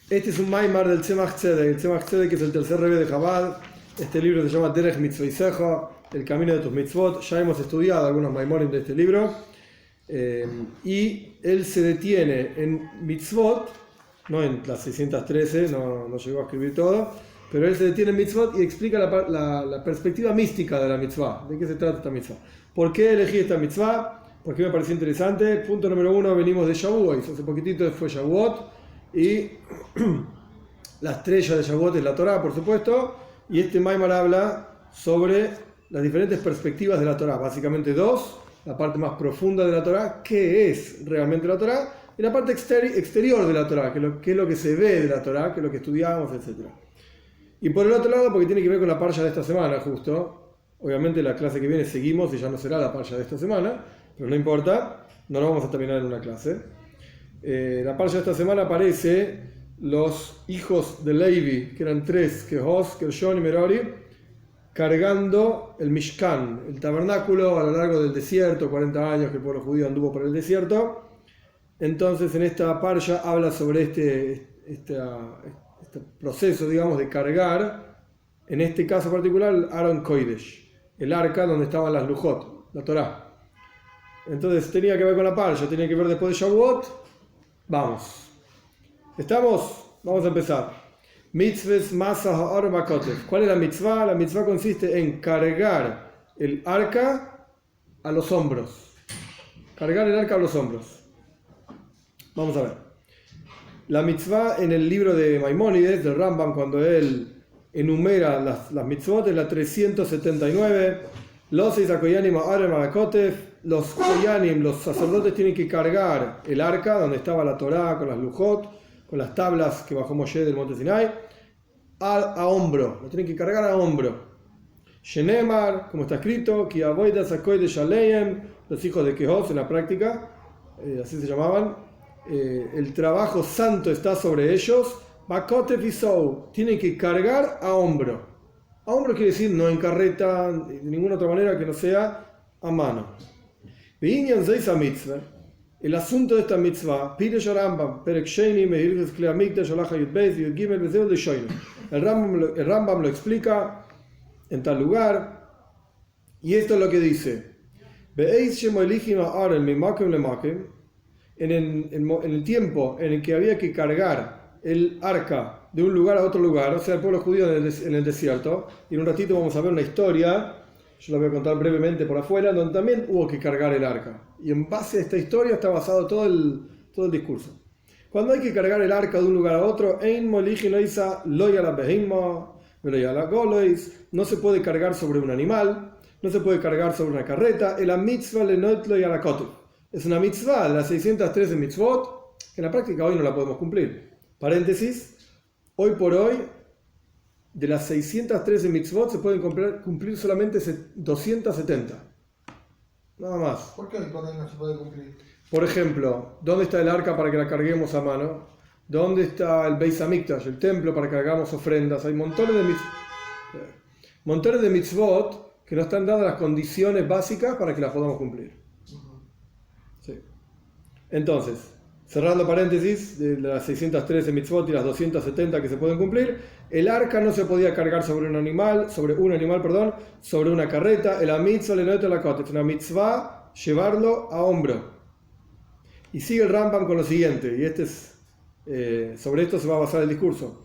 Este es un Maimar del Tzemach Tzedek. El Tzemach Tzedek es el tercer rebbe de Chabad. Este libro se llama Derech Mitzvoisecha, el camino de tus mitzvot. Ya hemos estudiado algunos Maimorim de este libro. Y él se detiene en mitzvot, no en las 613, no llegó a escribir todo, pero él se detiene en mitzvot y explica la perspectiva mística de la mitzvah. ¿De qué se trata esta mitzvah? ¿Por qué elegí esta mitzvah? ¿Por qué me pareció interesante? Punto número 1, venimos de Shavuot. Hace poquitito fue Shavuot. Y la estrella de Shavuot es la Torá, por supuesto, y este Maimar habla sobre las diferentes perspectivas de la Torá, básicamente dos: la parte más profunda de la Torá, qué es realmente la Torá, y la parte exterior de la Torá, qué es lo que se ve de la Torá, qué es lo que estudiamos, etc. Y por el otro lado, porque tiene que ver con la parsha de esta semana, justo, obviamente la clase que viene seguimos y ya no será la parsha de esta semana, pero no importa, no lo vamos a terminar en una clase. La parsha de esta semana aparece los hijos de Levi, que eran tres, Kehos, Gershon y Merari, cargando el Mishkan, el tabernáculo, a lo largo del desierto, 40 años que el pueblo judío anduvo por el desierto. Entonces en esta parsha habla sobre este proceso, digamos, de cargar, en este caso particular, el Aron Kodesh, el arca donde estaban las Lujot, la Torá. Entonces tenía que ver con la parsha, tenía que ver después de Shavuot. Vamos. ¿Estamos? Vamos a empezar. Mitzvahs Masa Ha'or Bakotef. ¿Cuál es la mitzvah? La mitzvah consiste en cargar el arca a los hombros. Cargar el arca a los hombros. Vamos a ver. La mitzvah en el libro de Maimónides, del Rambam, cuando él enumera las mitzvot, es la 379. Los Isakoyanim Ha'or Bakotef. Los koyanim, los sacerdotes, tienen que cargar el arca donde estaba la Torá con las lujot, con las tablas que bajó Moshe del monte Sinai, a hombro, lo tienen que cargar a hombro. Shenemar, como está escrito, Ki avodas hakodesh aleim, los hijos de Kehos en la práctica, así se llamaban, el trabajo santo está sobre ellos. Bakotef isou, tienen que cargar a hombro. A hombro quiere decir no en carreta, de ninguna otra manera que no sea a mano. El asunto de esta mitzvah, el Rambam lo explica en tal lugar, y esto es lo que dice: en el tiempo en el que había que cargar el arca de un lugar a otro lugar, o sea, el pueblo judío en el desierto, y en un ratito vamos a ver una historia, yo la voy a contar brevemente por afuera, donde también hubo que cargar el arca. Y en base a esta historia está basado todo el discurso. Cuando hay que cargar el arca de un lugar a otro, no se puede cargar sobre un animal, no se puede cargar sobre una carreta. Es una mitzvah de las 613 mitzvot, que en la práctica hoy no la podemos cumplir. Paréntesis, hoy por hoy, de las 613 mitzvot se pueden cumplir solamente 270. Nada más. ¿Por qué hoy por hoy no se puede cumplir? Por ejemplo, ¿dónde está el arca para que la carguemos a mano? ¿Dónde está el Beis Hamikdash, el templo para que hagamos ofrendas? Hay montones de mitzvot que no están dadas las condiciones básicas para que las podamos cumplir. Sí. Entonces, cerrando paréntesis, de las 613 mitzvot y las 270 que se pueden cumplir, el arca no se podía cargar sobre un animal, sobre una carreta. El mitzvah le noto la cota, es una mitzvah llevarlo a hombro. Y sigue el Rambam con lo siguiente, y sobre esto se va a basar el discurso.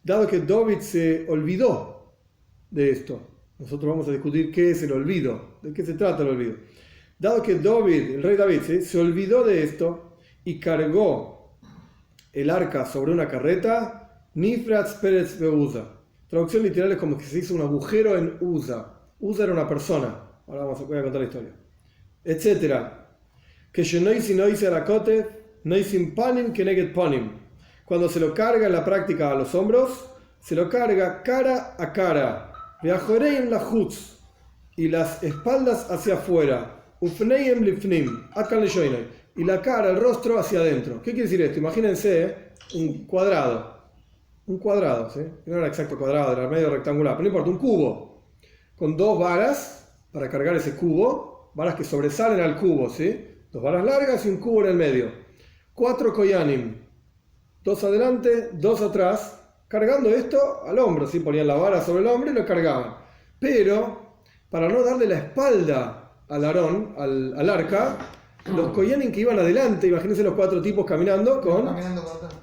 Dado que David se olvidó de esto, nosotros vamos a discutir qué es el olvido, de qué se trata el olvido. Dado que el rey David, se olvidó de esto y cargó el arca sobre una carreta, Nifratz Peretz Beuza. Traducción literal es como que se hizo un agujero en Uza. Uza era una persona. Ahora voy a contar la historia. Etcétera. Que cuando se lo carga en la práctica a los hombros, se lo carga cara a cara. Y las espaldas hacia afuera. Y la cara, el rostro hacia adentro. ¿Qué quiere decir esto? Imagínense un cuadrado. Un cuadrado, ¿sí? No era exacto cuadrado, era medio rectangular, pero no importa, un cubo. Con dos varas para cargar ese cubo, varas que sobresalen al cubo, ¿sí? 2 varas largas y un cubo en el medio. 4 koyanim, 2 adelante, 2 atrás, cargando esto al hombro, ¿sí? Ponían la vara sobre el hombro y lo cargaban. Pero, para no darle la espalda al Aarón, al arca, los koyanim que iban adelante, imagínense los 4 tipos caminando,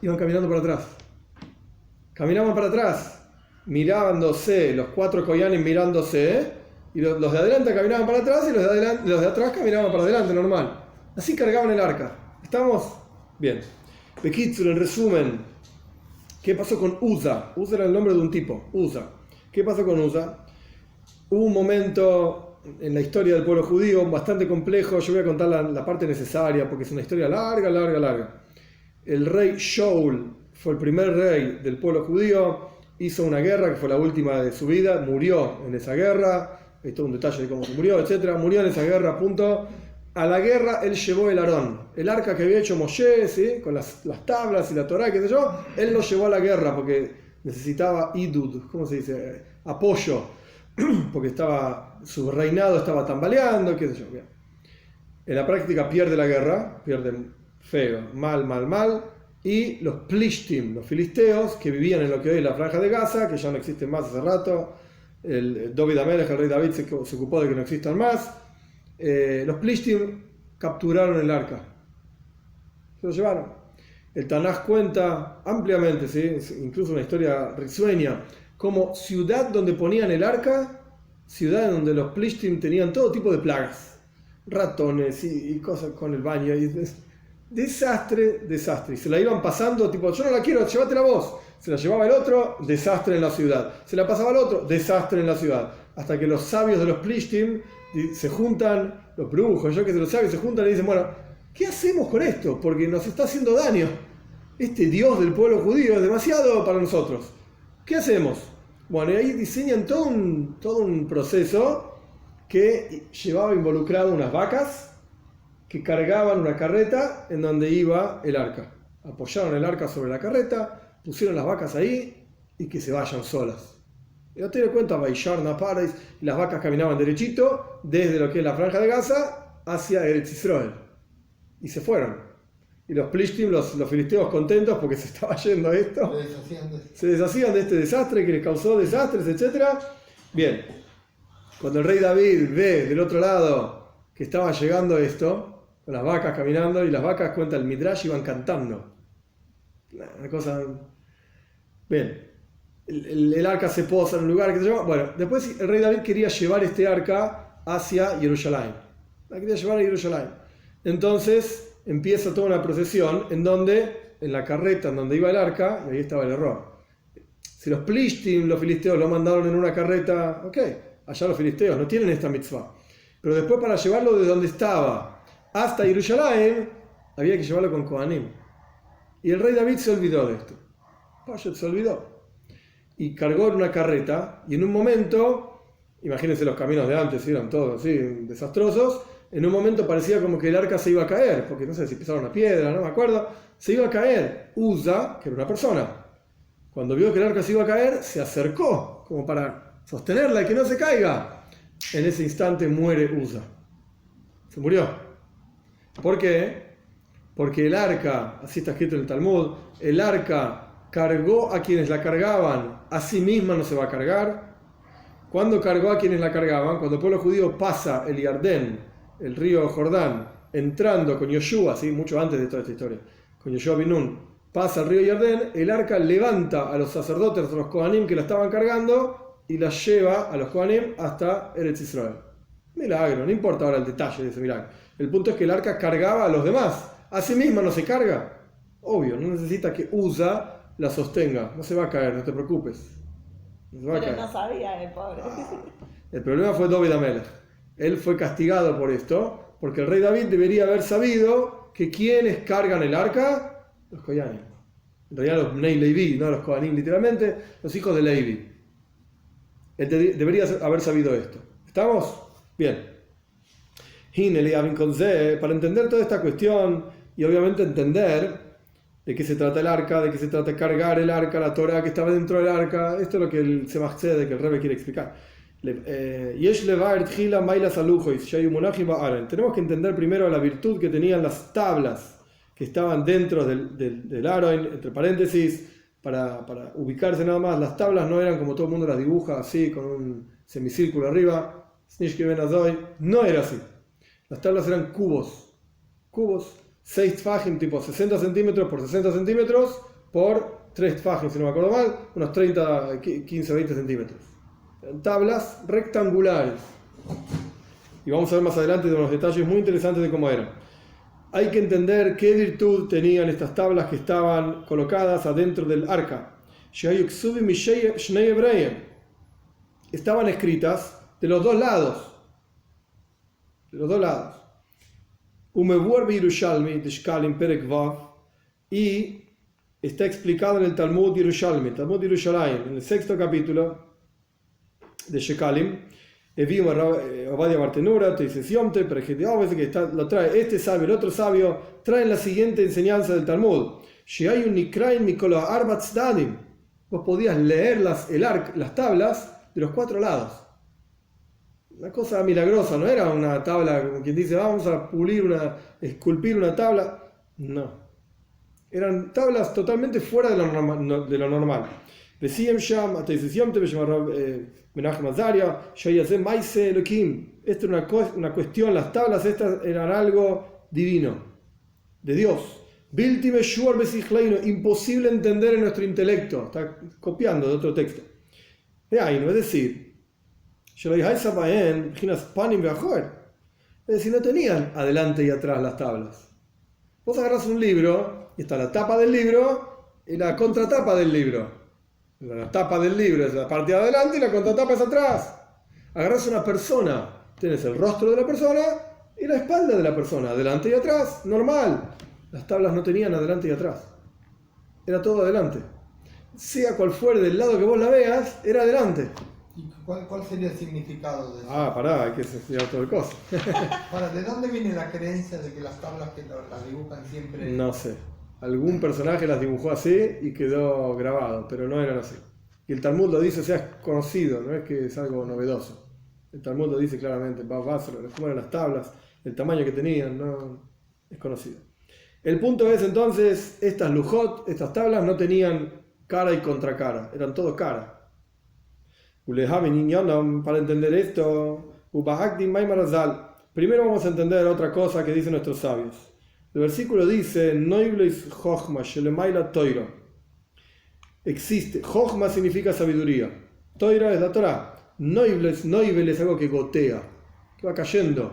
iban caminando para atrás. Caminaban para atrás, mirándose, los 4 koyanim mirándose, y los de adelante caminaban para atrás y los de atrás caminaban para adelante, normal. Así cargaban el arca. ¿Estamos? Bien. Bekitsur, en resumen, ¿qué pasó con Uza? Uza era el nombre de un tipo, Uza. ¿Qué pasó con Uza? Hubo un momento en la historia del pueblo judío bastante complejo. Yo voy a contar la parte necesaria porque es una historia larga. El rey Shaul fue el primer rey del pueblo judío, hizo una guerra que fue la última de su vida, murió en esa guerra, hay todo un detalle de cómo se murió, etc. Murió en esa guerra, punto. A la guerra él llevó el Aarón, el arca que había hecho Moshe, ¿sí? Con las tablas y la Torá, qué sé yo, él lo llevó a la guerra porque necesitaba idud, ¿cómo se dice? Apoyo, porque su reinado estaba tambaleando, qué sé yo. Bien. En la práctica pierde la guerra, pierde feo, mal, y los Plishtim, los filisteos, que vivían en lo que hoy es la Franja de Gaza, que ya no existen más hace rato, el David Amelech, el rey David, se ocupó de que no existan más. Los Plishtim capturaron el arca, se lo llevaron. El Tanaj cuenta ampliamente, ¿sí? Incluso una historia risueña, como ciudad donde ponían el arca, ciudad donde los Plishtim tenían todo tipo de plagas, ratones y cosas con el baño, y desastre, y se la iban pasando, tipo, yo no la quiero, llévatela vos. Se la llevaba el otro, desastre en la ciudad. Se la pasaba al otro, desastre en la ciudad. Hasta que los sabios de los Plishtim se juntan, los brujos, yo que sé, los sabios se juntan y dicen, bueno, ¿qué hacemos con esto? Porque nos está haciendo daño. Este Dios del pueblo judío es demasiado para nosotros. ¿Qué hacemos? Bueno, y ahí diseñan todo un proceso que llevaba involucrado unas vacas que cargaban una carreta en donde iba el arca. Apoyaron el arca sobre la carreta, pusieron las vacas ahí y que se vayan solas. Y no te das cuenta, Baisharna Paris, y las vacas caminaban derechito desde lo que es la Franja de Gaza hacia Eretz Israel. Y se fueron. Y los Plishtim, los filisteos contentos porque se estaba yendo esto, se deshacían de este desastre que les causó desastres, etc. Bien, cuando el rey David ve del otro lado que estaba llegando esto, con las vacas caminando, y las vacas, cuenta el Midrash, iban cantando. Una cosa... Bien, el arca se posa en un lugar que se llama... Bueno, después el rey David quería llevar este arca hacia Jerusalén. La quería llevar a Jerusalén. Entonces empieza toda una procesión en la carreta en donde iba el arca, y ahí estaba el error. Si los Plishtim, los filisteos, lo mandaron en una carreta, ok, allá los filisteos no tienen esta mitzvah. Pero después para llevarlo de donde estaba hasta Jerusalén, había que llevarlo con Kohanim. Y el rey David se olvidó de esto. Pashat se olvidó. Y cargó en una carreta, y en un momento, imagínense los caminos de antes, eran todos así, desastrosos, en un momento parecía como que el arca se iba a caer, porque no sé si pisaron una piedra, no me acuerdo, se iba a caer. Uza, que era una persona, cuando vio que el arca se iba a caer, se acercó, como para sostenerla y que no se caiga. En ese instante muere Uza. Se murió. ¿Por qué? Porque el arca, así está escrito en el Talmud, el arca cargó a quienes la cargaban, a sí misma no se va a cargar. ¿Cuándo cargó a quienes la cargaban? Cuando el pueblo judío pasa el Yardén, el río Jordán, entrando con Yoshua, ¿sí? Mucho antes de toda esta historia, con Yoshua bin Nun, pasa el río Yardén, el arca levanta a los sacerdotes, a los Kohanim que la estaban cargando, y la lleva a los Kohanim hasta Eretz Israel. Milagro, no importa ahora el detalle de ese milagro. El punto es que el arca cargaba a los demás. A sí misma no se carga. Obvio, no necesita que Uza la sostenga. No se va a caer, no te preocupes. No se va a caer. No sabía, el pobre. El problema fue David Amelech. Él fue castigado por esto, porque el rey David debería haber sabido que quienes cargan el arca, los Kohanim. En realidad los Bnei Levi, no los Kohanim literalmente, los hijos de Levi. Él debería haber sabido esto. ¿Estamos? Bien. Para entender toda esta cuestión y obviamente entender de qué se trata el arca, de qué se trata cargar el arca, la Torah que estaba dentro del arca, esto es lo que el Tzemach Tzedek, que el Rebbe quiere explicar. Tenemos que entender primero la virtud que tenían las tablas que estaban dentro del Aron, entre paréntesis, para ubicarse nada más. Las tablas no eran como todo el mundo las dibuja, así, con un semicírculo arriba. No era así. Las tablas eran cubos, 6 tfajim, tipo 60 centímetros por 60 centímetros, por 3 tfajim, si no me acuerdo mal, unos 30, 15, 20 centímetros. Eran tablas rectangulares. Y vamos a ver más adelante de unos detalles muy interesantes de cómo eran. Hay que entender qué virtud tenían estas tablas que estaban colocadas adentro del arca. Estaban escritas de los dos lados. Y está explicado en el Talmud Yerushalmi, en el 6º capítulo de Shekalim. Ovadia Bartenura, te dice Siomte, pero que lo trae este sabio, el otro sabio, traen la siguiente enseñanza del Talmud. Vos podías leer las tablas de los 4 lados. Una cosa milagrosa, no era una tabla como quien dice vamos a esculpir una tabla. No. Eran tablas totalmente fuera de lo normal. Decían Sham, hasta dice Siomte, Menachem Azaria, esto era una cuestión, las tablas estas eran algo divino, de Dios. Imposible entender en nuestro intelecto. Está copiando de otro texto. Es decir, no tenían adelante y atrás las tablas. Vos agarrás un libro y está la tapa del libro y la contratapa del libro. La tapa del libro es la parte de adelante y la contratapa es atrás. Agarras una persona, tienes el rostro de la persona y la espalda de la persona, adelante y atrás, normal. Las tablas no tenían adelante y atrás. Era todo adelante. Sea cual fuere del lado que vos la veas, era adelante. ¿Y cuál sería el significado de eso? Hay que estudiar todo el coso. Ahora, ¿de dónde viene la creencia de que las tablas que las dibujan siempre? No sé. Algún personaje las dibujó así y quedó grabado, pero no eran así. Y el Talmud lo dice, o sea, es conocido, no es que es algo novedoso. El Talmud lo dice claramente, cómo eran las tablas, el tamaño que tenían, no es conocido. El punto es entonces, estas lujot, estas tablas no tenían cara y contracara, eran todo cara. Para entender esto, primero vamos a entender otra cosa que dicen nuestros sabios. El versículo dice, existe, Jochma significa sabiduría, Toira es la Torah, Noibel es algo que gotea, que va cayendo.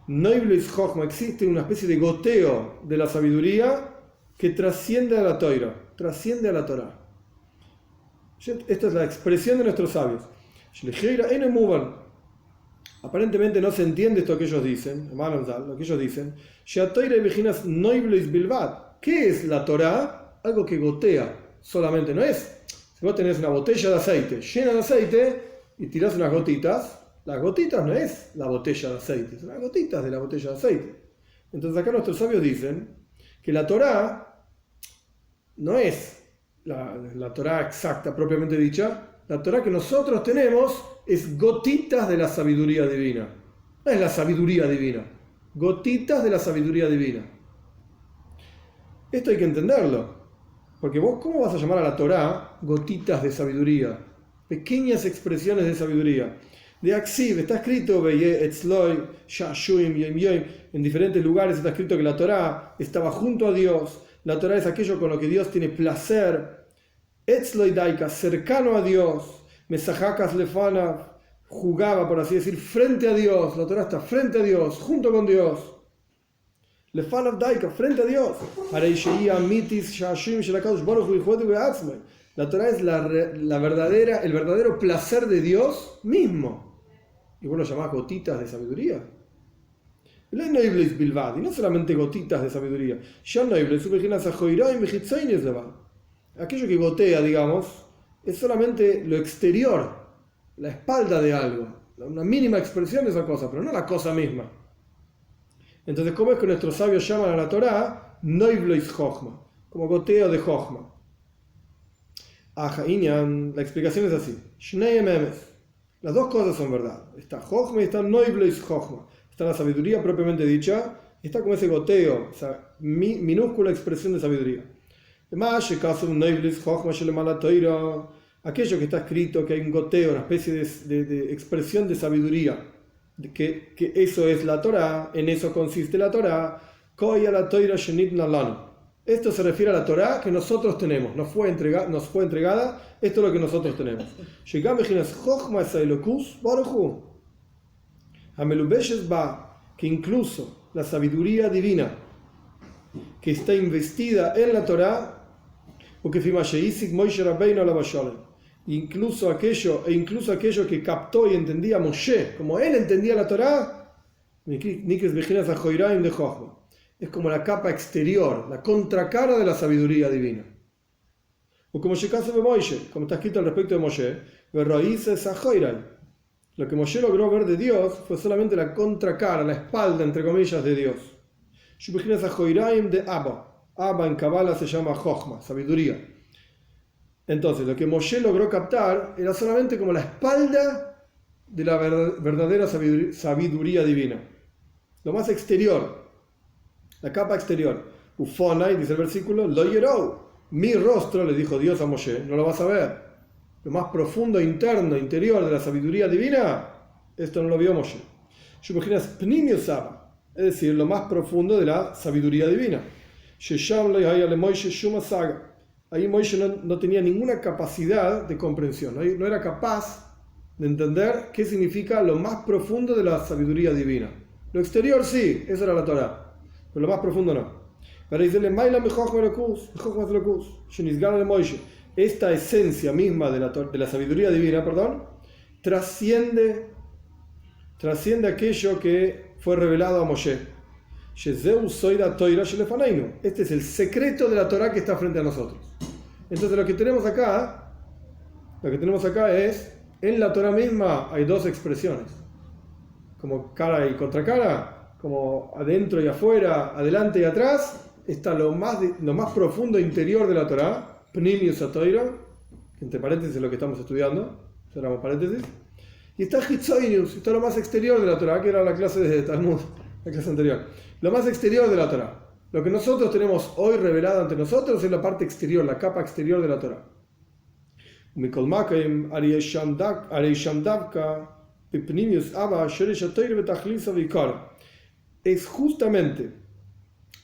Noibel Jochma, existe una especie de goteo de la sabiduría que trasciende a la Toira, trasciende a la Torah. Esta es la expresión de nuestros sabios. Aparentemente no se entiende esto que ellos dicen, lo que ellos dicen. ¿Qué es la Torah? Algo que gotea solamente, no es. Si vos tenés una botella de aceite llena de aceite y tirás unas gotitas, las gotitas no es la botella de aceite, son las gotitas de la botella de aceite. Entonces acá nuestros sabios dicen que la Torah no es la Torah exacta propiamente dicha. La Torah que nosotros tenemos es gotitas de la sabiduría divina. No es la sabiduría divina. Gotitas de la sabiduría divina. Esto hay que entenderlo. Porque vos, ¿cómo vas a llamar a la Torah gotitas de sabiduría? Pequeñas expresiones de sabiduría. De Aksiv está escrito en diferentes lugares está escrito que la Torah estaba junto a Dios. La Torah es aquello con lo que Dios tiene placer. Etzloi daika, cercano a Dios. Mesahakas lefana, jugaba, por así decir, frente a Dios. La Torah está frente a Dios, junto con Dios. Lefanav daika, frente a Dios. La Torah es el verdadero placer de Dios mismo. Y vos lo llamás gotitas de sabiduría. Y no solamente gotitas de sabiduría. Aquello que gotea, digamos, es solamente lo exterior, la espalda de algo, una mínima expresión de esa cosa, pero no la cosa misma. Entonces, ¿cómo es que nuestros sabios llaman a la Torah? Noiblois Jochma, como goteo de Jochma. La explicación es así. Las dos cosas son verdad. Está Jochma y está Noibleis Jochma. Está la sabiduría propiamente dicha, y está como ese goteo, esa minúscula expresión de sabiduría. Además, aquello que está escrito, que hay un goteo, una especie de expresión de sabiduría, que eso es la Torá, en eso consiste la Torá. Esto se refiere a la Torá que nosotros tenemos, nos fue entregada, esto es lo que nosotros tenemos. Que incluso la sabiduría divina que está investida en la Torá, incluso aquello que captó y entendía Moshe, como él entendía la Torá, es como la capa exterior, la contracara de la sabiduría divina. O como está escrito al respecto de Moshe, lo que Moshe logró ver de Dios fue solamente la contracara, la espalda, entre comillas, de Dios. De Abba en Kabbalah se llama Jochma, sabiduría. Entonces, lo que Moshe logró captar era solamente como la espalda de la verdadera sabiduría divina. Lo más exterior, la capa exterior. Ufonai, dice el versículo, Lo yerou. Mi rostro, le dijo Dios a Moshe, no lo vas a ver. Lo más profundo, interno, interior de la sabiduría divina, esto no lo vio Moshe. Es decir, lo más profundo de la sabiduría divina. Ahí Moshe no tenía ninguna capacidad de comprensión, no era capaz de entender qué significa lo más profundo de la sabiduría divina. Lo exterior sí, eso era la Torá, pero lo más profundo no. Esta esencia misma de la sabiduría divina, trasciende aquello que fue revelado a Moshe. Este es el secreto de la Torá que está frente a nosotros. Entonces lo que tenemos acá es, en la Torá misma hay dos expresiones, como cara y contracara, como adentro y afuera, adelante y atrás. Está lo más profundo interior de la Torá, Pnimius HaTorah, que entre paréntesis es lo que estamos estudiando, cerramos paréntesis, y está Hitzoinius, está lo más exterior de la Torá, que era la clase de Talmud, la clase anterior. Lo más exterior de la Torá. Lo que nosotros tenemos hoy revelado ante nosotros es la parte exterior, la capa exterior de la Torá. Es justamente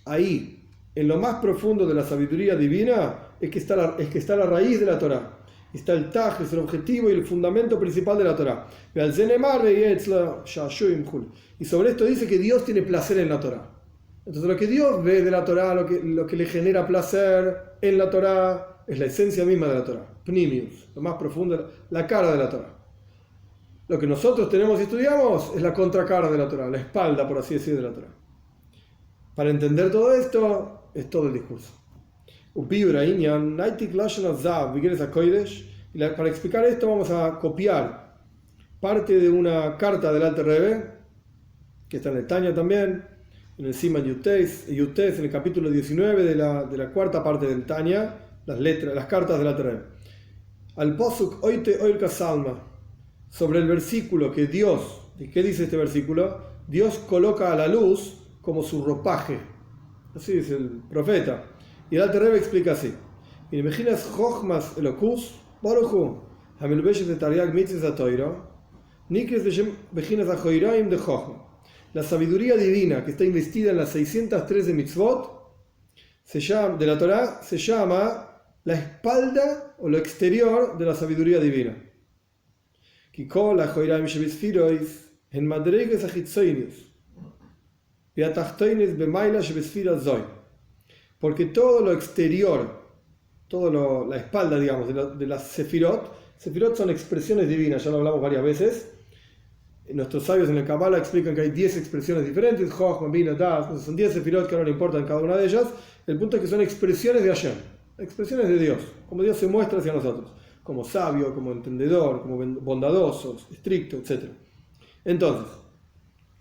ahí, en lo más profundo de la sabiduría divina, es que está la raíz de la Torá. Está el taj, es el objetivo y el fundamento principal de la Torá. Y sobre esto dice que Dios tiene placer en la Torá. Entonces lo que Dios ve de la Torá, lo que le genera placer en la Torá, es la esencia misma de la Torá. Pnimius, lo más profundo, la cara de la Torá. Lo que nosotros tenemos y estudiamos es la contracara de la Torá, la espalda, por así decir, de la Torá. Para entender todo esto, es todo el discurso. Y para explicar esto vamos a copiar parte de una carta del Alter Rebbe, que está en el Tanya también, en el Siman Yutes, en el capítulo 19 de la cuarta parte del Tanya, las cartas del Alter Rebbe. Al Posuk Oite Oilka Salma, sobre el versículo que Dios, ¿y qué dice este versículo? Dios coloca a la luz como su ropaje. Así dice el profeta. Y el Alter Rebbe explica así. Y imaginas Jochmas Elokus, Baruchu, Hamelubeshes de Tariag Mitzvah Atoiro, Nikes de Bejinas Ajoiraim de Jochma. La sabiduría divina que está investida en las 613 mitzvot de la Torá se llama la espalda o lo exterior de la sabiduría divina. Kikol Ajoiraim Shebesfirois en Madreges Achitzoinius. Porque todo lo exterior, la espalda, digamos, de las sefirot son expresiones divinas, ya lo hablamos varias veces. Nuestros sabios en el Kabbalah explican que hay 10 expresiones diferentes, Jochma, Bina, Das, son 10 sefirot que no le importan cada una de ellas. El punto es que son expresiones de Hashem, expresiones de Dios, como Dios se muestra hacia nosotros, como sabio, como entendedor, como bondadoso, estricto, etc. Entonces,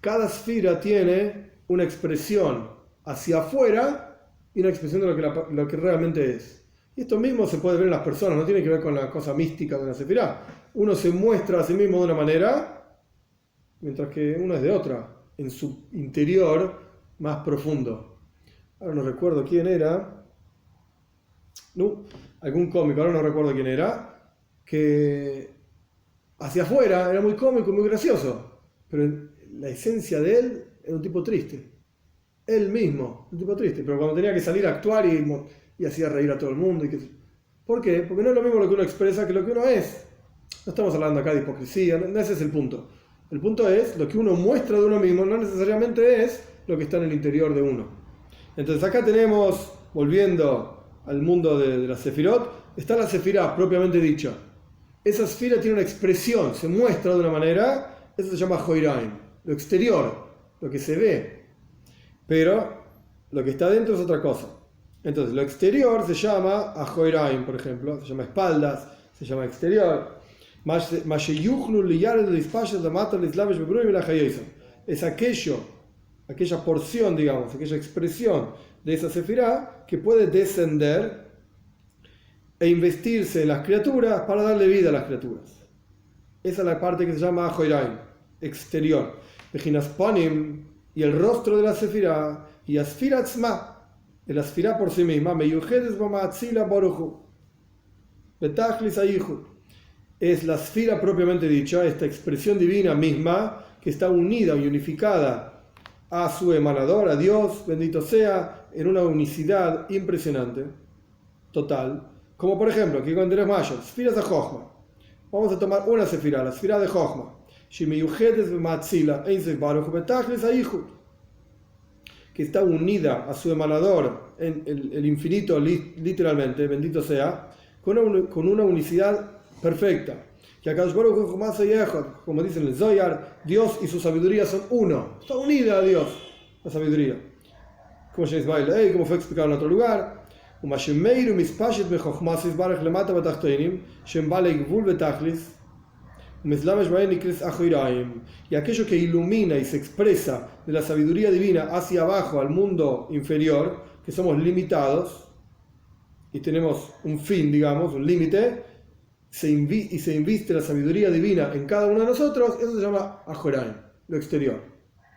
cada sefira tiene una expresión hacia afuera y una expresión de lo que realmente es. Y esto mismo se puede ver en las personas, no tiene que ver con la cosa mística de una sefirá. uno se muestra a sí mismo de una manera, mientras que uno es de otra, en su interior más profundo. Ahora no recuerdo quién era, no, algún cómico, ahora no recuerdo quién era, que hacia afuera era muy cómico, muy gracioso, pero la esencia de él era un tipo triste. Él mismo, un tipo triste, pero cuando tenía que salir a actuar y hacía reír a todo el mundo. ¿Por qué? Porque no es lo mismo lo que uno expresa que lo que uno es. No estamos hablando acá de hipocresía, no ese es el punto. El punto es, lo que uno muestra de uno mismo no necesariamente es lo que está en el interior de uno. Entonces acá tenemos, volviendo al mundo de la Sefirot, está la Sefirá propiamente dicha. Esa Sefirá tiene una expresión, se muestra de una manera, eso se llama Joiraim, lo exterior, lo que se ve. Pero lo que está dentro es otra cosa. Entonces, lo exterior se llama Ajoiraim, por ejemplo, se llama espaldas, se llama exterior. Es aquella porción, digamos, aquella expresión de esa sefirá que puede descender e investirse en las criaturas para darle vida a las criaturas. Esa es la parte que se llama Ajoiraim, exterior. Panim, y el rostro de la sefirá, y Asfira Tzma, el Asfira por sí misma, Meyujedes Bamatzila Boruchu, Betachlis Ayichud, es la Sfira propiamente dicha, esta expresión divina misma, que está unida y unificada a su emanador, a Dios, bendito sea, en una unicidad impresionante, total. Como por ejemplo, aquí con Andrés Mayor, Sfiras de Jochma. Vamos a tomar una sefirá, la Sfira de Jochma. Que está unida a su emanador en el infinito, literalmente, bendito sea, con una unicidad perfecta. Que acá, como dicen el Zohar, Dios y su sabiduría son uno. Está unida a Dios, la sabiduría. Como como fue explicado en otro lugar. Y aquello que ilumina y se expresa de la sabiduría divina hacia abajo al mundo inferior, que somos limitados y tenemos un fin, digamos, un límite, y se inviste la sabiduría divina en cada uno de nosotros, eso se llama Ajoraim, lo exterior.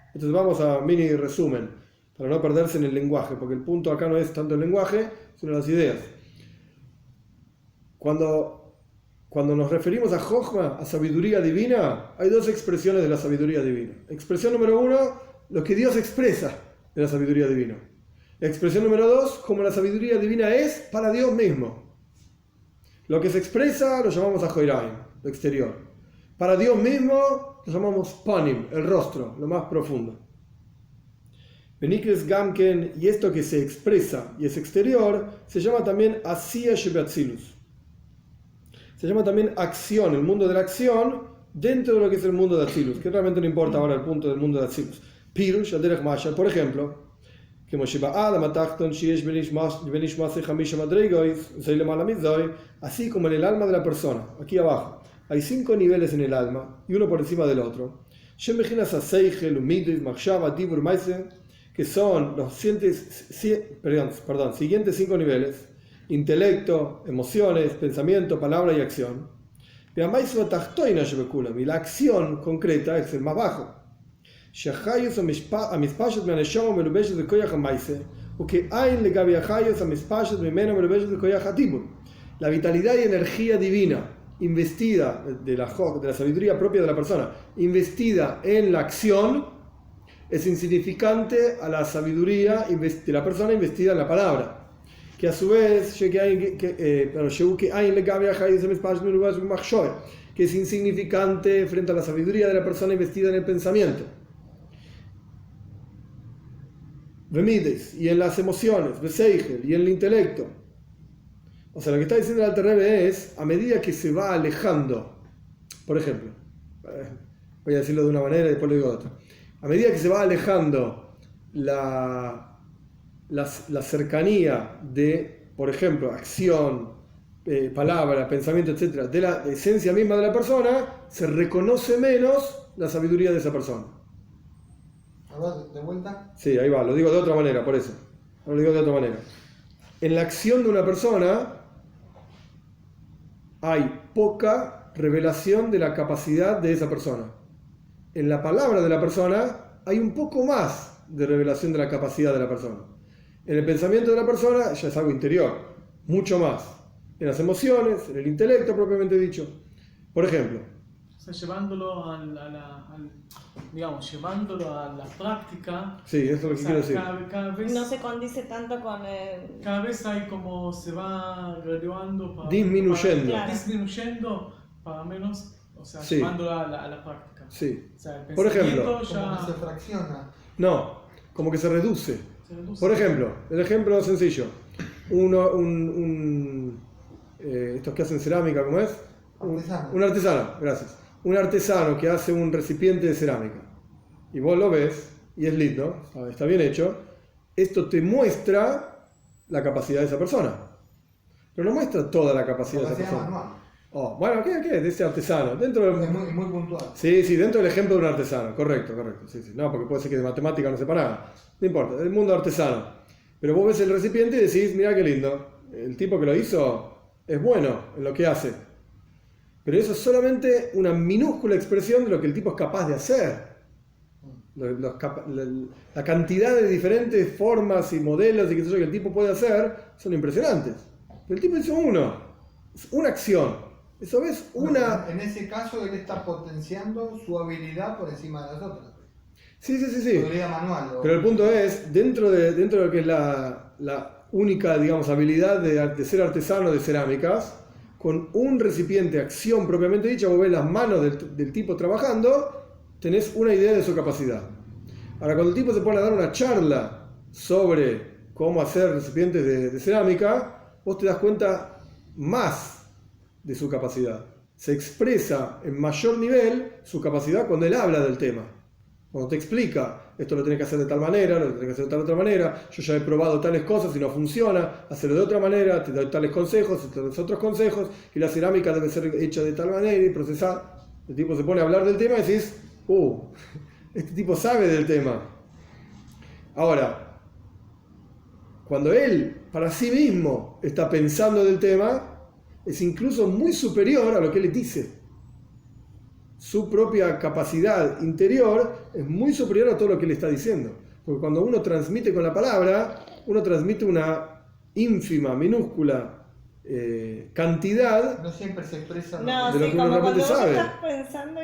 Entonces vamos a mini resumen, para no perderse en el lenguaje, porque el punto acá no es tanto el lenguaje, sino las ideas. Cuando nos referimos a Jochma, a sabiduría divina, hay dos expresiones de la sabiduría divina. Expresión número uno, lo que Dios expresa de la sabiduría divina. Expresión número dos, como la sabiduría divina es para Dios mismo. Lo que se expresa lo llamamos Ajoiraim, lo exterior. Para Dios mismo lo llamamos Panim, el rostro, lo más profundo. Benikres Gamken, y esto que se expresa y es exterior, se llama también Asiya Shebeatzilus. Se llama también acción, el mundo de la acción, dentro de lo que es el mundo de Atzilus, que realmente no importa ahora el punto del mundo de Atzilus. Pirush, Aderech Mashal, por ejemplo, así como en el alma de la persona, aquí abajo, hay 5 niveles en el alma, y uno por encima del otro, que son los siguientes 5 niveles: intelecto, emociones, pensamiento, palabra y acción. Y la acción concreta es el más bajo. La vitalidad y energía divina investida de la sabiduría propia de la persona, investida en la acción, es insignificante a la sabiduría de la persona investida en la palabra, que a su vez que es insignificante frente a la sabiduría de la persona investida en el pensamiento y en las emociones, y en el intelecto. O sea, lo que está diciendo el Alter Rebbe es, a medida que se va alejando, por ejemplo, voy a decirlo de una manera y después lo digo de otra, a medida que se va alejando la cercanía de, por ejemplo, acción, palabra, pensamiento, etc., de la esencia misma de la persona, se reconoce menos la sabiduría de esa persona. ¿Ahora de vuelta? Sí, ahí va, lo digo de otra manera, por eso. Lo digo de otra manera. En la acción de una persona hay poca revelación de la capacidad de esa persona. En la palabra de la persona hay un poco más de revelación de la capacidad de la persona. En el pensamiento de la persona ya es algo interior, mucho más. En las emociones, en el intelecto propiamente dicho. Por ejemplo, O sea, llevándolo digamos, llevándolo a la práctica. sí, eso es lo que O sea, quiero decir. cada vez, No se condice tanto con el... cada vez hay como se va graduando Disminuyendo. Claro. disminuyendo para menos, o sea, Sí. llevándolo a la práctica. Sí. O sea, el Por ejemplo, pensamiento Como que se ya fracciona. No, como que se reduce. se reduce. Por ejemplo, el ejemplo sencillo. Estos que hacen cerámica, ¿cómo es? Artesano. Un artesano, gracias. Un artesano que hace un recipiente de cerámica. Y vos lo ves, y es lindo, está bien hecho. Esto te muestra la capacidad de esa persona. Pero no muestra toda la capacidad de esa Capacidad persona. manual. Oh, bueno, ¿qué? De ese artesano. Dentro Es del... muy puntual. Sí, dentro del ejemplo de un artesano, correcto. Sí, sí. No, porque puede ser que de matemática no sepa nada. No importa, el mundo artesano. Pero vos ves el recipiente y decís, mira qué lindo. El tipo que lo hizo es bueno en lo que hace. Pero eso es solamente una minúscula expresión de lo que el tipo es capaz de hacer. La cantidad de diferentes formas y modelos y qué sé yo que el tipo puede hacer son impresionantes. Pero el tipo hizo una acción. Eso es una... En ese caso, él está potenciando su habilidad por encima de las otras. Sí. Su habilidad manual. Pero el punto es, dentro de lo que es la única, digamos, habilidad de ser artesano de cerámicas, con un recipiente, acción propiamente dicha, vos ves las manos del tipo trabajando, tenés una idea de su capacidad. Ahora, cuando el tipo se pone a dar una charla sobre cómo hacer recipientes de cerámica, vos te das cuenta más de su capacidad. Se expresa en mayor nivel su capacidad cuando él habla del tema. Cuando te explica, esto lo tenés que hacer de tal manera, lo tenés que hacer de tal otra manera, yo ya he probado tales cosas y no funciona, hacerlo de otra manera, te doy tales consejos, te doy otros consejos, y la cerámica debe ser hecha de tal manera y procesada. El tipo se pone a hablar del tema y decís, este tipo sabe del tema. Ahora, cuando él para sí mismo está pensando del tema, es incluso muy superior a lo que él dice. Su propia capacidad interior es muy superior a todo lo que él está diciendo. Porque cuando uno transmite con la palabra, uno transmite una ínfima, minúscula cantidad. No siempre se expresa. No, de lo sí, que uno como cuando realmente vos sabe. estás pensando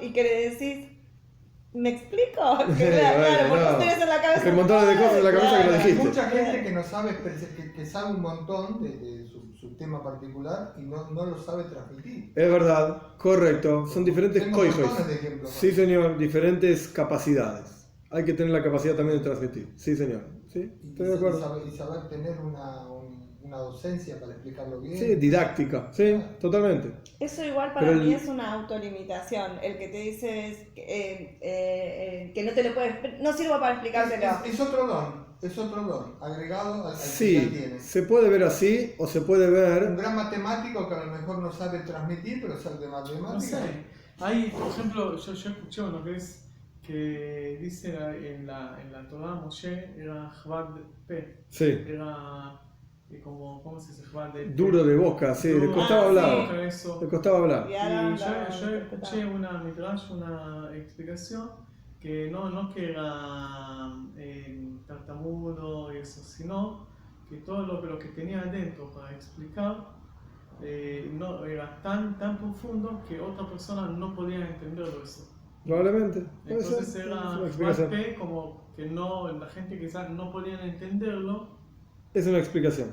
y que le decís, ¿me explico? Que Bueno, claro, porque no. vos tenés en la cabeza Hay un montón de cosas en la cabeza que no Hay dijiste. mucha gente que no sabe, que sabe un montón de su tema particular y no lo sabe transmitir. Es verdad, correcto. Son diferentes Tengo coijos. montones de ejemplos. Sí, señor, diferentes capacidades. Hay que tener la capacidad también de transmitir. Sí, señor. Sí, estoy de acuerdo. Y saber tener una docencia para explicarlo bien. Sí, didáctica. Sí, totalmente. Eso igual para Pero mí es una autolimitación. El que te dice es que no te lo puedes, no sirvo para explicártelo. Es otro don agregado al que ya Sí, tienes. se puede ver así o se puede Un ver. gran matemático que a lo mejor no sabe transmitir, pero sabe de No matemáticas. sé. Hay, por ejemplo, yo escuché uno que dice en la Torah Moshe era Jvad P. Sí, Era como, ¿cómo se dice Jvad de P? duro de boca, sí, le Duro costaba Ah, hablar. sí. Eso. Le costaba hablar. Y Y ahora yo escuché una midrash, una explicación que no que era tartamudo y eso, sino que todo lo que tenía adentro para explicar no era tan profundo que otra persona no podía entenderlo eso. Probablemente. Puede ser. Entonces Es era una explicación. parte como que la gente quizás no podían entenderlo. Es una explicación.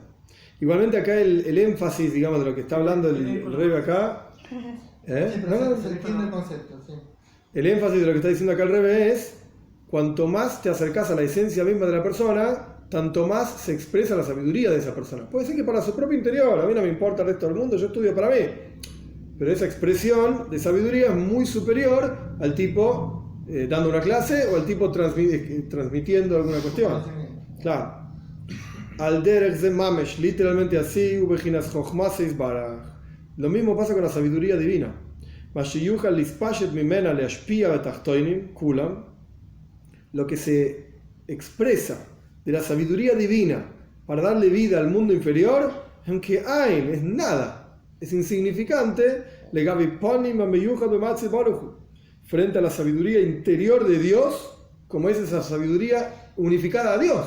Igualmente acá el énfasis, digamos, de lo que está hablando el Rebbe acá. Sí, ¿Eh? pero No, se entiende el concepto, sí. el énfasis de lo que está diciendo acá el Rebbe es, cuanto más te acercas a la esencia misma de la persona, tanto más se expresa la sabiduría de esa persona. Puede ser que para su propio interior, a mí no me importa el resto del mundo, yo estudio para mí. Pero esa expresión de sabiduría es muy superior al tipo dando una clase o al tipo transmitiendo alguna cuestión. Conocimiento. Claro. Al derech ze mamesh, literalmente así, ubejinas chochma seis baraj. Lo mismo pasa con la sabiduría divina. Mashiyuchal lispashet mimena leashpia betachtoinim kulam. Lo que se expresa de la sabiduría divina para darle vida al mundo inferior, aunque hay, es nada, es insignificante, frente a la sabiduría interior de Dios, como es esa sabiduría unificada a Dios.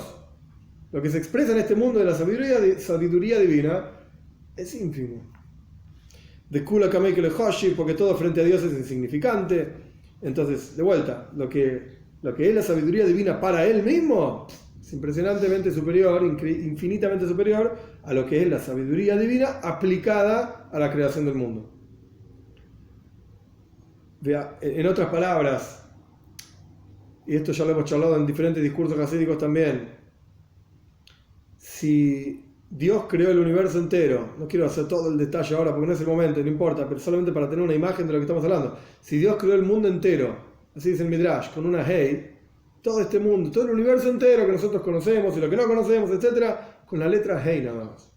Lo que se expresa en este mundo de la sabiduría divina es ínfimo. De Kula Kamei Kelehoshi, porque todo frente a Dios es insignificante. Entonces, de vuelta, lo que es la sabiduría divina para Él mismo es impresionantemente superior, infinitamente superior a lo que es la sabiduría divina aplicada a la creación del mundo. En otras palabras, y esto ya lo hemos charlado en diferentes discursos hasídicos también, si Dios creó el universo entero, no quiero hacer todo el detalle ahora porque no es el momento, no importa, pero solamente para tener una imagen de lo que estamos hablando. Si Dios creó el mundo entero, así dice el Midrash, con una Hey, todo este mundo, todo el universo entero que nosotros conocemos y lo que no conocemos, etcétera, con la letra Hey nada más.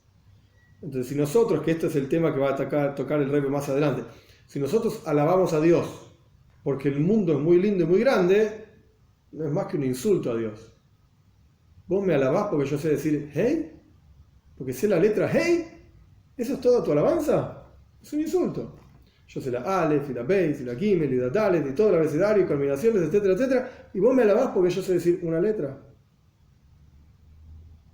Entonces, si nosotros, que este es el tema que va a tocar el Rebbe más adelante, si nosotros alabamos a Dios porque el mundo es muy lindo y muy grande, no es más que un insulto a Dios. ¿Vos me alabás porque yo sé decir Hey? Porque sé la letra Hey, ¿eso es toda tu alabanza? Es un insulto. Yo sé la Aleph, y la Beis, y la Gimel, y la Dalet, y todo el abecedario, y combinaciones, etcétera, etcétera, y vos me alabás porque yo sé decir una letra.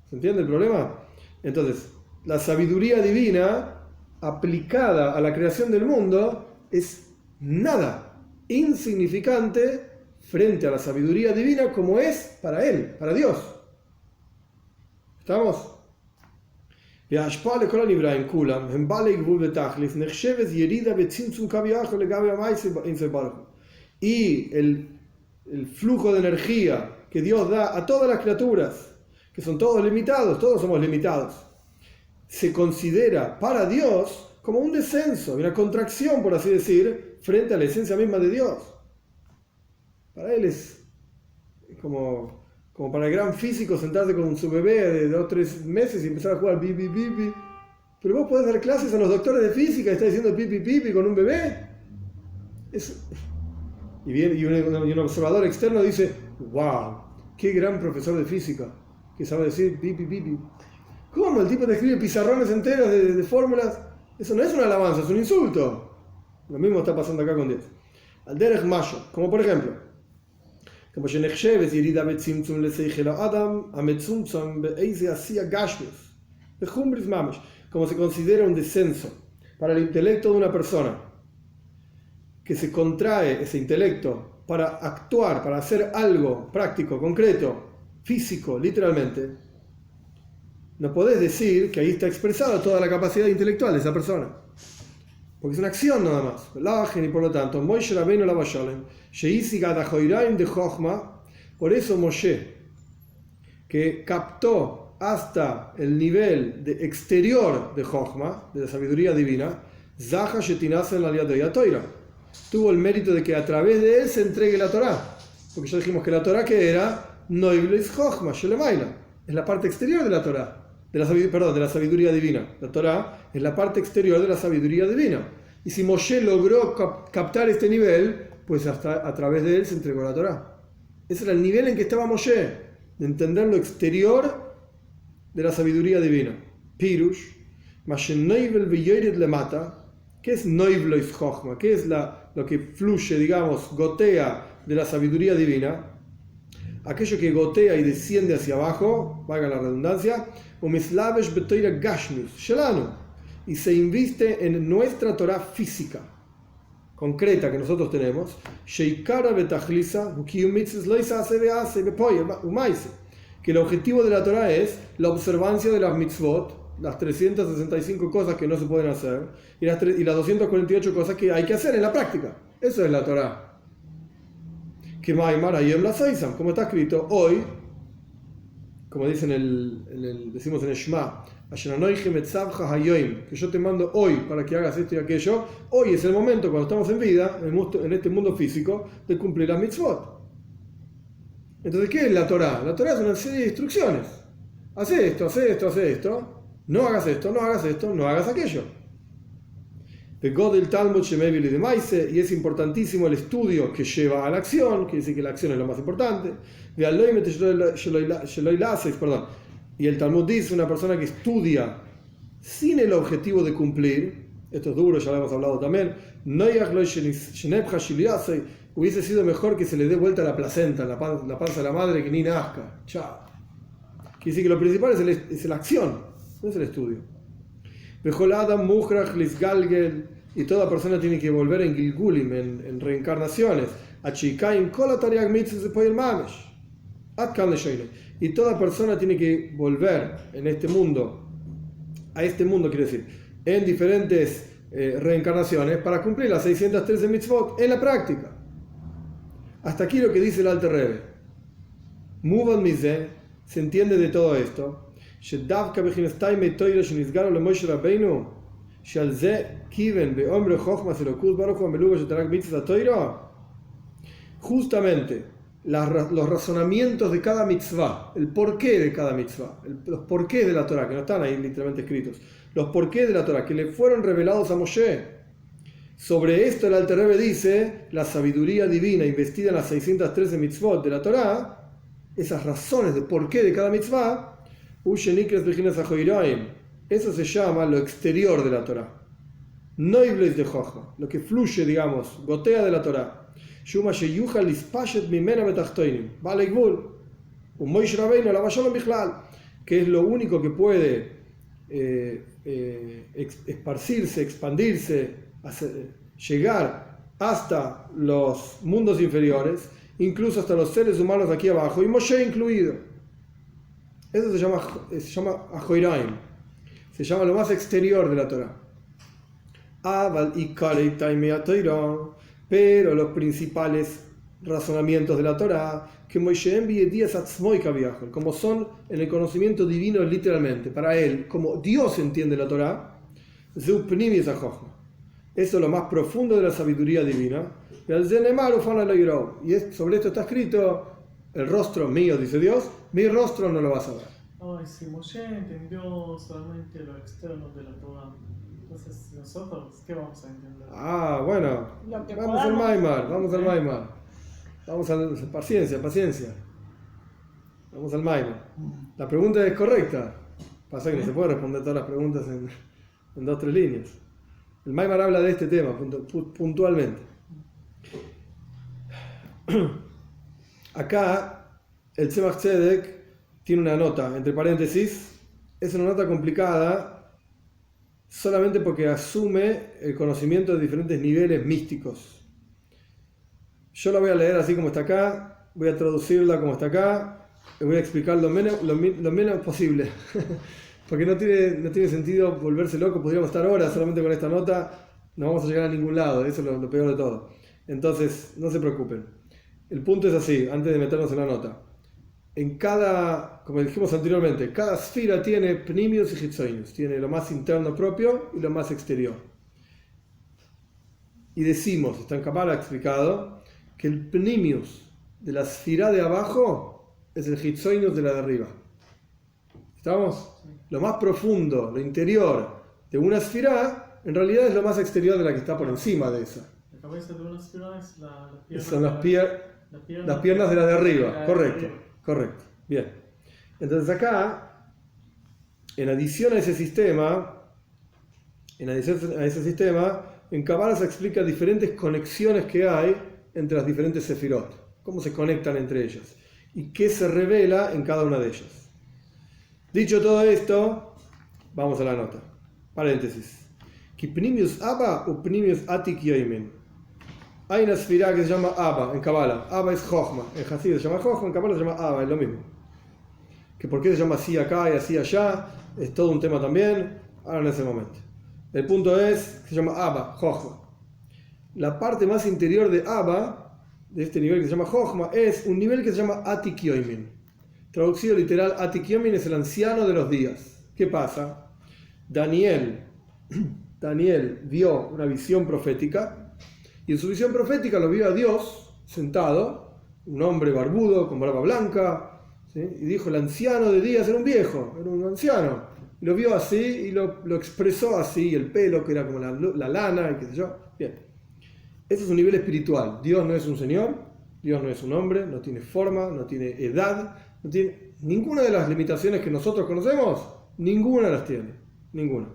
¿Se entiende el problema? Entonces, la sabiduría divina aplicada a la creación del mundo es nada, insignificante frente a la sabiduría divina como es para Él, para Dios. ¿Estamos? Y el flujo de energía que Dios da a todas las criaturas, que son todos limitados, todos somos limitados, se considera para Dios como un descenso, una contracción, por así decir, frente a la esencia misma de Dios. Para Él es como para el gran físico sentarse con su bebé de 2 o 3 meses y empezar a jugar pipi pipi. Pero vos podés dar clases a los doctores de física y estás diciendo pipi pipi con un bebé. Y un observador externo dice, wow, qué gran profesor de física que sabe decir pipi pipi. ¿Cómo? El tipo te escribe pizarrones enteros de fórmulas. Eso no es una alabanza, es un insulto. Lo mismo está pasando acá con Dios. Al derech mayo, como por ejemplo, como se considera un descenso para el intelecto de una persona, que se contrae ese intelecto para actuar, para hacer algo práctico, concreto, físico, literalmente, no podés decir que ahí está expresada toda la capacidad intelectual de esa persona. Porque es una acción nada más. Y por lo tanto, por eso Moshe, que captó hasta el nivel exterior de Jochma, de la sabiduría divina, tuvo el mérito de que a través de él se entregue la Torá. Porque ya dijimos que la Torá que era Noiblis Jochma, es la parte exterior de la Torá. De la sabiduría divina. La Torá es la parte exterior de la sabiduría divina. Y si Moshe logró captar este nivel, pues hasta a través de él se entregó la Torá. Ese era el nivel en que estaba Moshe, de entender lo exterior de la sabiduría divina. Pirush, ¿qué es Noivlois Chochma? ¿Qué es lo que fluye, digamos, gotea de la sabiduría divina? Aquello que gotea y desciende hacia abajo, valga la redundancia, y se inviste en nuestra Torah física, concreta que nosotros tenemos, que el objetivo de la Torah es la observancia de las mitzvot, las 365 cosas que no se pueden hacer, y las 248 cosas que hay que hacer en la práctica. Eso es la Torah. Como está escrito hoy, como dicen decimos en el Shema, que yo te mando hoy para que hagas esto y aquello. Hoy es el momento, cuando estamos en vida, en este mundo físico, de cumplir las mitzvot. Entonces, ¿qué es la Torah? La Torah es una serie de instrucciones. Haz esto, haz esto, haz esto. No hagas esto, no hagas esto, no hagas aquello. Y es importantísimo el estudio que lleva a la acción, quiere decir que la acción es lo más importante. Y el Talmud dice, una persona que estudia sin el objetivo de cumplir, esto es duro, ya lo hemos hablado también. Hubiese sido mejor que se le dé vuelta la placenta, la panza de la madre, que ni nazca. Chao. Quiere decir que lo principal es la acción, no es el estudio. Y toda persona tiene que volver en Gilgulim, en reencarnaciones. Y toda persona tiene que volver en este mundo, a este mundo quiere decir, en diferentes reencarnaciones para cumplir las 613 mitzvot en la práctica. Hasta aquí lo que dice el Alter Rebbe. Muvan Mizeh, se entiende de todo esto. Justamente los razonamientos de cada mitzvah, el porqué de cada mitzvah, los porqués de la Torah, que no están ahí literalmente escritos, los porqués de la Torah que le fueron revelados a Moshe. Sobre esto el Alter Rebbe dice, la sabiduría divina investida en las 613 mitzvot de la Torah, esas razones de porqué de cada mitzvah, eso se llama lo exterior de la Torah. Noibles de Jochma, lo que fluye, digamos, gotea de la Torah. Que es lo único que puede esparcirse, expandirse, llegar hasta los mundos inferiores, incluso hasta los seres humanos aquí abajo, y Moshe incluido. Eso se llama Ajoiraim, se llama lo más exterior de la Torah. Pero los principales razonamientos de la Torah, que Moshe envíe días como son en el conocimiento divino literalmente, para él, como Dios entiende la Torah, eso es lo más profundo de la sabiduría divina. Y sobre esto está escrito, el rostro mío, dice Dios, mi rostro no lo vas a ver. Ay, si Moshe entendió solamente lo externo de la Torah, entonces nosotros, ¿qué vamos a entender? Bueno, vamos al Maimar. Vamos a paciencia. Vamos al Maimar. La pregunta es correcta. Pasa que no se puede responder todas las preguntas en 2 o 3 líneas. El Maimar habla de este tema puntualmente. Acá el Tzemach Tzedek tiene una nota, entre paréntesis, es una nota complicada solamente porque asume el conocimiento de diferentes niveles místicos. Yo la voy a leer así como está acá, voy a traducirla como está acá, y voy a explicar lo menos posible, porque no tiene sentido volverse loco, podríamos estar horas solamente con esta nota, no vamos a llegar a ningún lado, eso es lo peor de todo. Entonces, no se preocupen. El punto es así, antes de meternos en la nota. En cada, como dijimos anteriormente, cada esfera tiene pnimius y hitzoinius, tiene lo más interno propio y lo más exterior. Y decimos, está en Kabbalah explicado, que el pnimius de la esfera de abajo es el hitzoinius de la de arriba. ¿Estamos? Sí. Lo más profundo, lo interior de una esfera, en realidad es lo más exterior de la que está por encima de esa. La cabeza de una esfera es la pierna. Son las piernas de la de arriba, correcto. Bien. Entonces acá, en adición a ese sistema, en Kabbalah se explica diferentes conexiones que hay entre las diferentes sefirot, cómo se conectan entre ellas y qué se revela en cada una de ellas. Dicho todo esto, vamos a la nota. Paréntesis. Pnimius Abba o Pnimius Atik Yoimen. Hay una esfera que se llama Abba en Kabbalah. Abba es Jochma. En Hasid se llama Jochma, en Kabbalah se llama Abba, es lo mismo. Que por qué se llama así acá y así allá, es todo un tema también, ahora en ese momento. El punto es que se llama Abba, Jochma. La parte más interior de Abba, de este nivel que se llama Jochma, es un nivel que se llama Atik Yoimin. Traducido literal, Atik Yoimin es el anciano de los días. ¿Qué pasa? Daniel vio una visión profética. Y en su visión profética lo vio a Dios sentado, un hombre barbudo con barba blanca, ¿sí? Y dijo, el anciano de días era un viejo, era un anciano. Y lo vio así y lo expresó así, el pelo que era como la lana y qué sé yo. Bien, ese es un nivel espiritual. Dios no es un señor, Dios no es un hombre, no tiene forma, no tiene edad, no tiene ninguna de las limitaciones que nosotros conocemos, ninguna las tiene, ninguna.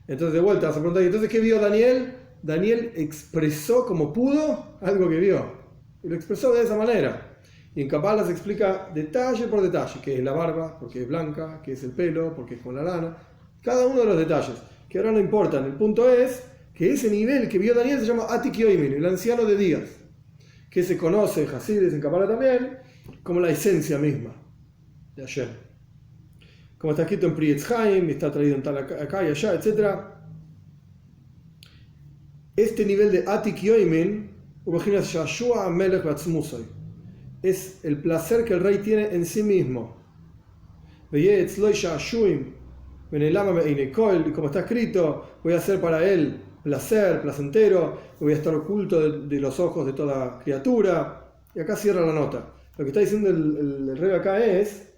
Entonces de vuelta vas a preguntar, entonces ¿qué vio Daniel? Daniel expresó como pudo algo que vio. Y lo expresó de esa manera. Y en Kabbalah se explica detalle por detalle, qué es la barba, por qué es blanca, qué es el pelo, por qué es con la lana. Cada uno de los detalles, que ahora no importan. El punto es que ese nivel que vio Daniel se llama Atik Yoimin, el anciano de días, que se conoce en Hasidus, en Kabbalah también, como la esencia misma de Hashem. Como está escrito en Pri Etz Chaim, está traído en tal acá y allá, etc. Este nivel de Atik Yoimin, es el placer que el rey tiene en sí mismo. Y como está escrito, voy a hacer para él placer, placentero, voy a estar oculto de los ojos de toda criatura. Y acá cierra la nota. Lo que está diciendo el rey acá es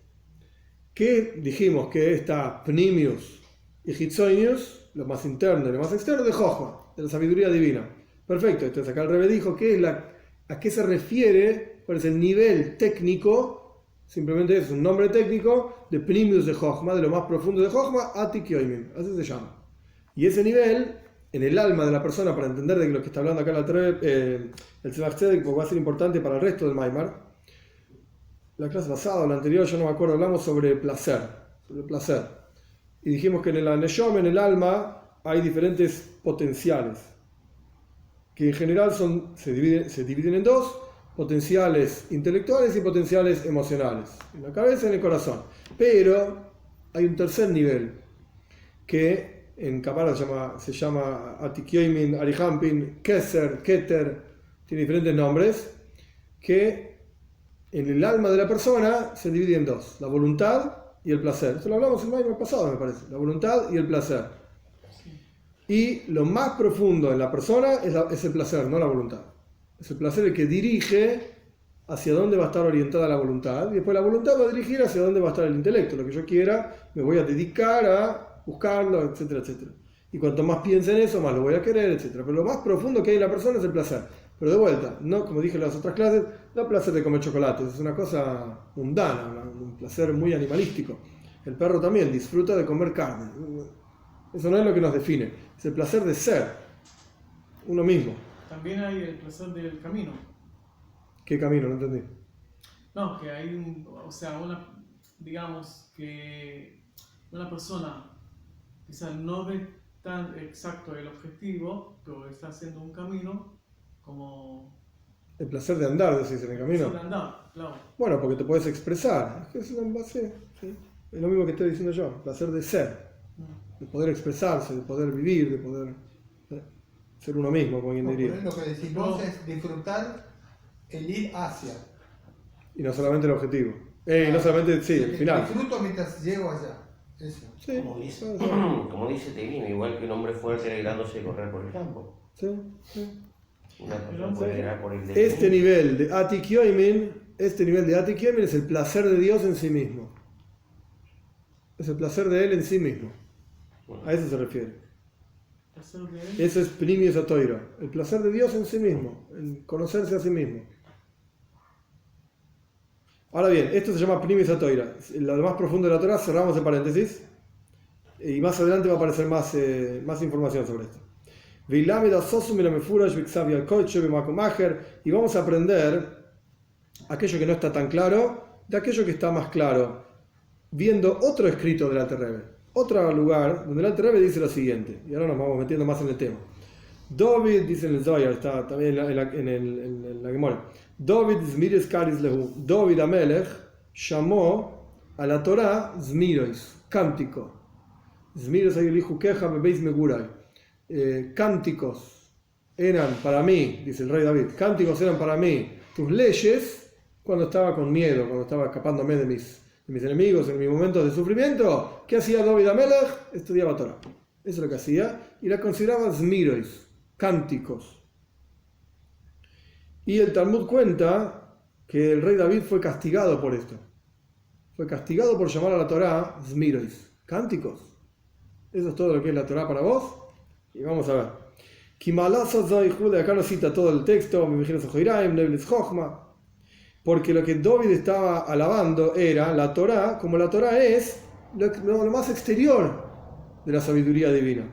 que dijimos que está Pnimius y Hitzoinius, lo más interno y lo más externo, de Jochma, de la sabiduría divina. Perfecto, entonces acá el rey dijo que a qué se refiere, cuál es el nivel técnico, simplemente es un nombre técnico de Pnimius de Jochma, de lo más profundo de Jochma, Atik Yoimin, así se llama. Y ese nivel, en el alma de la persona, para entender de lo que está hablando acá el Tzemach Tzedek, porque va a ser importante para el resto del Maimar. La clase pasada o la anterior, yo no me acuerdo, hablamos sobre placer. Y dijimos que en el Neshom, en el alma, hay diferentes potenciales, que en general se dividen en dos: potenciales intelectuales y potenciales emocionales, en la cabeza y en el corazón. Pero hay un tercer nivel, que en Kabbalah se llama Atik Yoimin, Arihampin, Keser, Keter, tiene diferentes nombres, que en el alma de la persona se divide en dos: la voluntad y el placer. Esto lo hablamos el año pasado, me parece. La voluntad y el placer. Y lo más profundo en la persona es el placer, no la voluntad. Es el placer el que dirige hacia dónde va a estar orientada la voluntad, y después la voluntad va a dirigir hacia dónde va a estar el intelecto. Lo que yo quiera, me voy a dedicar a buscarlo, etcétera, etcétera. Y cuanto más piense en eso, más lo voy a querer, etcétera. Pero lo más profundo que hay en la persona es el placer. Pero de vuelta, no, como dije en las otras clases, no el placer de comer chocolates, es una cosa mundana, un placer muy animalístico. El perro también disfruta de comer carne. Eso no es lo que nos define, es el placer de ser uno mismo. También hay el placer del camino. ¿Qué camino? No entendí. No, que hay digamos que una persona quizás no ve tan exacto el objetivo, pero está haciendo un camino como... El placer de andar, decís, en el camino. El placer de andar, claro. Bueno, porque te puedes expresar. Es que es una base, ¿sí? Es lo mismo que estoy diciendo yo, el placer de ser. De poder expresarse, de poder vivir, de poder ser uno mismo, como quien diría. Lo que decimos es disfrutar el ir hacia. Y no solamente el objetivo. No solamente, sí, el final. Disfruto mientras llego allá. Eso. Sí, Como dice Tevino, igual que un hombre fuerte alegrándose de correr por el campo. sí, sí. Una persona puede alegrar por el Este nivel de Atik Yoimin es el placer de Dios en sí mismo. Es el placer de Él en sí mismo. A eso se refiere. Eso es Pnimius HaTorah, el placer de Dios en sí mismo, en conocerse a sí mismo. Ahora bien, esto se llama Pnimius HaTorah. Lo más profundo de la Torah, cerramos el paréntesis, y más adelante va a aparecer más información sobre esto. Y vamos a aprender aquello que no está tan claro de aquello que está más claro, viendo otro escrito del Alter Rebbe, otro lugar donde el Alter Rebbe dice lo siguiente, y ahora nos vamos metiendo más en el tema. David, dice en el Zohar, está también en la Gemara, David Amelech llamó a la Torah Zmiros, cántico. Zmiros hay el hijo queja, bebeis meguray. Cánticos eran para mí, dice el rey David, cánticos eran para mí tus leyes cuando estaba con miedo, cuando estaba escapándome de mis enemigos, en mis momentos de sufrimiento. ¿Qué hacía David Amelech? Estudiaba Torah. Eso es lo que hacía, y la consideraba Zmiros, cánticos. Y el Talmud cuenta que el rey David fue castigado por esto. Fue castigado por llamar a la Torah Zmiros, cánticos. Eso es todo lo que es la Torah para vos. Y vamos a ver. Acá nos cita todo el texto, porque lo que David estaba alabando era la Torah, como la Torah es lo más exterior de la sabiduría divina.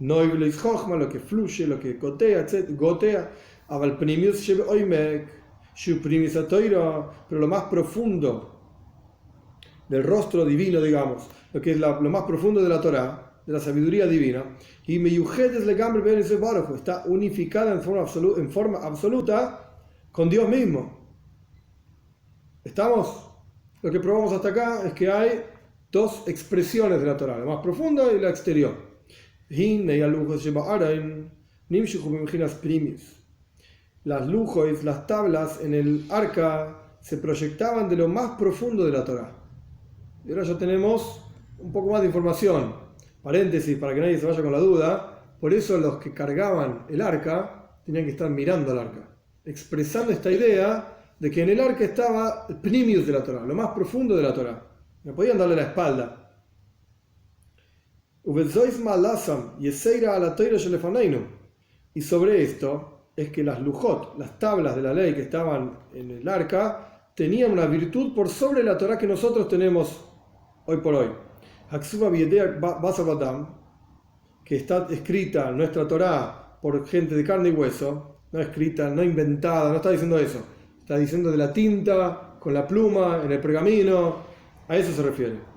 Noivelis Jochma, lo que fluye, lo que gotea, etc. Gotea. Aval Primius Sheb Oimek, Shu Primis Atoiro, pero lo más profundo del rostro divino, digamos, lo que es lo más profundo de la Torá, de la sabiduría divina, y Meyujedes Legambre Ben Baruch, está unificada en forma absoluta con Dios mismo. ¿Estamos? Lo que probamos hasta acá es que hay dos expresiones de la Torá, la más profunda y la exterior. Las lujos, las tablas en el arca se proyectaban de lo más profundo de la Torá. Y ahora ya tenemos un poco más de información. Paréntesis, para que nadie se vaya con la duda. Por eso los que cargaban el arca tenían que estar mirando al arca, expresando esta idea de que en el arca estaba el primius de la Torá, lo más profundo de la Torá. No podían darle la espalda. Y sobre esto es que las lujot, las tablas de la ley que estaban en el arca, tenían una virtud por sobre la Torá que nosotros tenemos hoy por hoy. Que está escrita en nuestra Torá por gente de carne y hueso, no escrita, no inventada, no está diciendo eso. Está diciendo de la tinta, con la pluma, en el pergamino, a eso se refiere.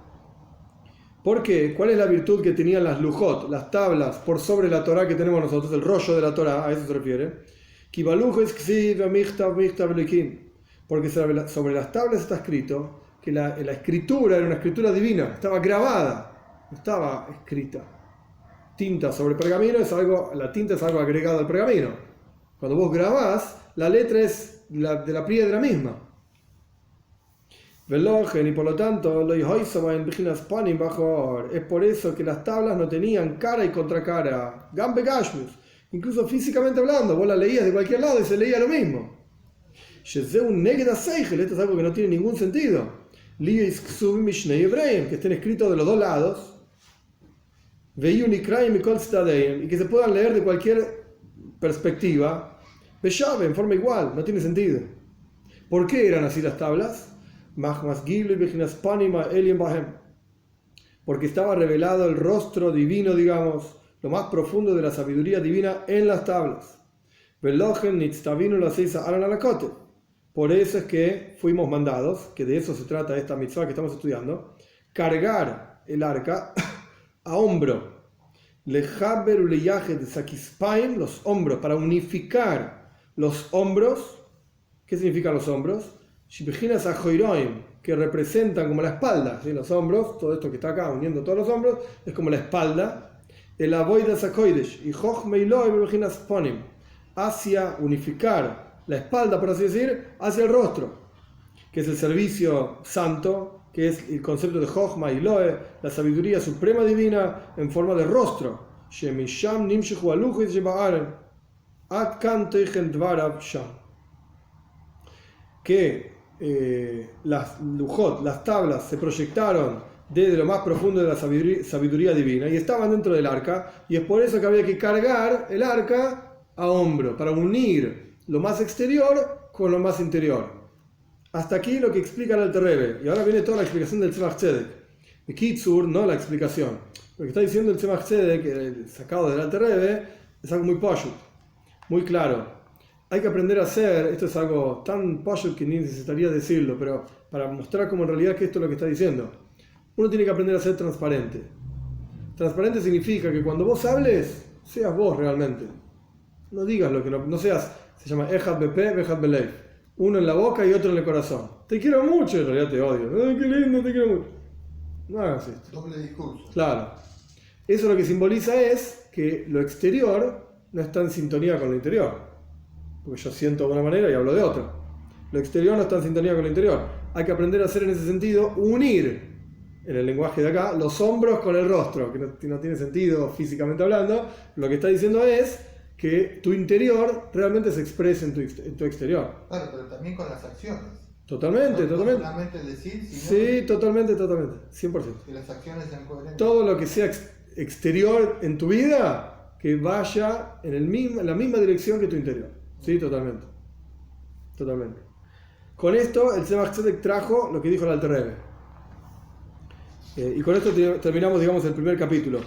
¿Por qué? ¿Cuál es la virtud que tenían las lujot, las tablas, por sobre la Torá que tenemos nosotros, el rollo de la Torá? A eso se refiere. Porque sobre las tablas está escrito que la escritura era una escritura divina, estaba grabada, no estaba escrita. Tinta sobre pergamino es algo, la tinta es algo agregado al pergamino. Cuando vos grabás, la letra es de la piedra misma. Y por lo tanto, es por eso que las tablas no tenían cara y contracara. Gambe Gashmus, incluso físicamente hablando, vos la leías de cualquier lado y se leía lo mismo. Esto es algo que no tiene ningún sentido. Que estén escritos de los dos lados y que se puedan leer de cualquier perspectiva, en forma igual, no tiene sentido. ¿Por qué eran así las tablas? Porque estaba revelado el rostro divino, digamos, lo más profundo de la sabiduría divina en las tablas. Por eso es que fuimos mandados, que de eso se trata esta mitzvah que estamos estudiando, cargar el arca a hombro. Los hombros, para unificar los hombros. ¿Qué significan los hombros? Que representan como la espalda, ¿sí? Los hombros, todo esto que está acá uniendo todos los hombros, es como la espalda. El avoidas hakodesh y hacia unificar la espalda, por así decir, hacia el rostro, que es el servicio santo, que es el concepto de Jochma y Loe, la sabiduría suprema divina en forma de rostro. Que las lujot, las tablas, se proyectaron desde lo más profundo de la sabiduría divina y estaban dentro del arca, y es por eso que había que cargar el arca a hombro, para unir lo más exterior con lo más interior. Hasta aquí lo que explica el Alter Rebbe, y ahora viene toda la explicación del Tzemach Tzedek. Y Kitzur, no la explicación. Lo que está diciendo el Tzemach Tzedek, sacado del Alter Rebbe, es algo muy pashut, muy claro. Hay que aprender a hacer, esto es algo tan pashut que ni necesitaría decirlo, pero para mostrar cómo en realidad que esto es lo que está diciendo. Uno tiene que aprender a ser transparente. Transparente significa que cuando vos hables, seas vos realmente. No digas lo que no seas, se llama Ejad Bepe, Ejad Belev. Uno en la boca y otro en el corazón. Te quiero mucho, en realidad te odio. Ay, qué lindo, te quiero mucho. No hagas esto. Doble discurso. Claro. Eso lo que simboliza es que lo exterior no está en sintonía con lo interior. Porque yo siento de una manera y hablo de otra. Lo exterior no está en sintonía con lo interior. Hay que aprender a hacer en ese sentido, unir, en el lenguaje de acá, los hombros con el rostro, que no tiene sentido físicamente hablando. Lo que está diciendo es que tu interior realmente se exprese en tu exterior. Claro, pero también con las acciones. Totalmente, no totalmente. solamente el decir, sino sí, totalmente, 100%. que las acciones sean coherentes. Todo lo que sea exterior en tu vida, que vaya en la misma dirección que tu interior. Sí, totalmente. Totalmente. Con esto, el Tzemach Tzedek trajo lo que dijo el Alter Rebbe. Y con esto terminamos, digamos, el primer capítulo.